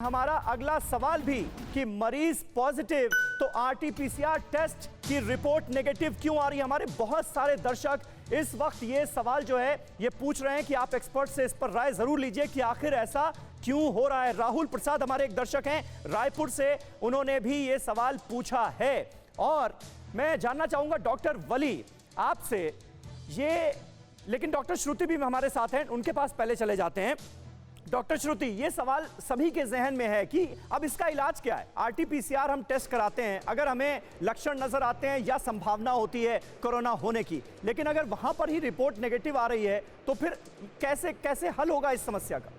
हमारा अगला सवाल भी कि मरीज पॉजिटिव तो आरटीपीसीआर टेस्ट की रिपोर्ट नेगेटिव क्यों आ रही है। हमारे बहुत सारे दर्शक इस वक्त ये सवाल जो है ये पूछ रहे हैं कि आप एक्सपर्ट से इस पर राय जरूर लीजिए कि आखिर ऐसा क्यों हो रहा है। राहुल प्रसाद हमारे एक दर्शक हैं रायपुर से, उन्होंने भी ये सवाल पूछा है और मैं जानना चाहूंगा डॉक्टर वली आपसे ये, लेकिन डॉक्टर श्रुति भी हमारे साथ हैं, उनके पास पहले चले जाते हैं। डॉक्टर श्रुति, ये सवाल सभी के जहन में है कि अब इसका इलाज क्या है। आरटीपीसीआर हम टेस्ट कराते हैं, अगर हमें लक्षण नजर आते हैं या संभावना होती है कोरोना होने की, लेकिन अगर वहां पर ही रिपोर्ट नेगेटिव आ रही है तो फिर कैसे कैसे हल होगा इस समस्या का।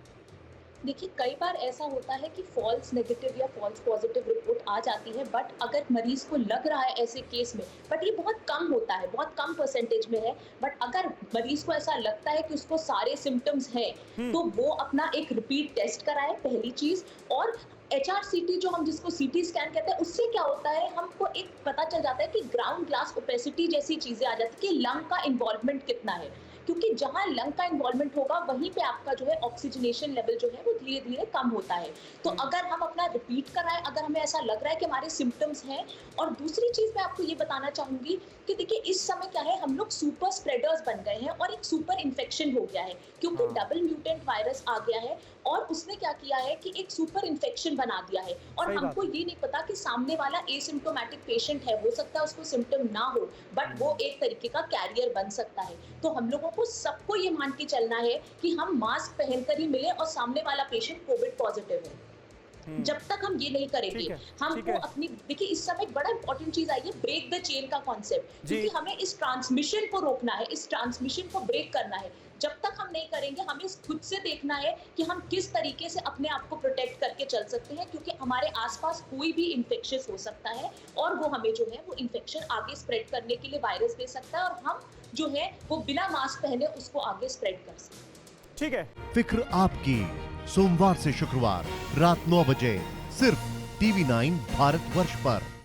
देखिए, कई बार ऐसा होता है कि फॉल्स नेगेटिव या फॉल्स पॉजिटिव रिपोर्ट आ जाती है, बट अगर मरीज को लग रहा है ऐसे केस में, बट ये बहुत कम होता है, बहुत कम परसेंटेज में है, बट अगर मरीज को ऐसा लगता है कि उसको सारे सिम्टम्स हैं तो वो अपना एक रिपीट टेस्ट कराए, पहली चीज। और HRCT जो हम जिसको CT स्कैन कहते हैं, उससे क्या होता है, हमको एक पता चल जाता है कि ग्राउंड ग्लास ओपेसिटी जैसी चीजें आ जाती है कि लंग का इन्वॉल्वमेंट कितना है, क्योंकि जहां लंग का इन्वॉल्वमेंट होगा वहीं पे आपका जो है ऑक्सीजनेशन लेवल जो है वो धीरे धीरे कम होता है। तो अगर हम अपना रिपीट कराएं, अगर हमें ऐसा लग रहा है कि हमारे सिम्टम्स हैं। और दूसरी चीज मैं आपको ये बताना चाहूंगी कि देखिए, इस समय क्या है, हम लोग सुपर स्प्रेडर्स बन गए हैं और एक सुपर इन्फेक्शन हो गया है, क्योंकि डबल म्यूटेंट वायरस आ गया है और उसने क्या किया है कि एक सुपर इन्फेक्शन बना दिया है। और हमको ये नहीं पता कि सामने वाला एसिम्प्टोमेटिक पेशेंट है, हो सकता है उसको सिम्टम ना हो, बट वो एक तरीके का कैरियर बन सकता है। तो हम लोगों को सबको ये मान के चलना है कि हम मास्क पहनकर ही मिले और सामने वाला पेशेंट कोविड पॉजिटिव है। जब तक हम ये नहीं करेंगे, हमको अपनी, देखिए इस समय बड़ा इंपॉर्टेंट चीज आई है, ब्रेक द चेन का कॉन्सेप्ट, क्योंकि हमें इस ट्रांसमिशन को रोकना है, इस ट्रांसमिशन को ब्रेक करना है। जब तक हम नहीं करेंगे, हमें खुद से देखना है कि हम किस तरीके से अपने आप को प्रोटेक्ट करके चल सकते हैं, क्योंकि हमारे आसपास कोई भी इंफेक्शियस हो सकता है और वो हमें जो है वो इंफेक्शन आगे स्प्रेड करने के लिए वायरस दे सकता है और हम जो है वो बिना मास्क पहने उसको आगे स्प्रेड कर सकते हैं। ठीक है, फिक्र आपकी, सोमवार से शुक्रवार रात 9 बजे सिर्फ TV9 भारतवर्ष पर।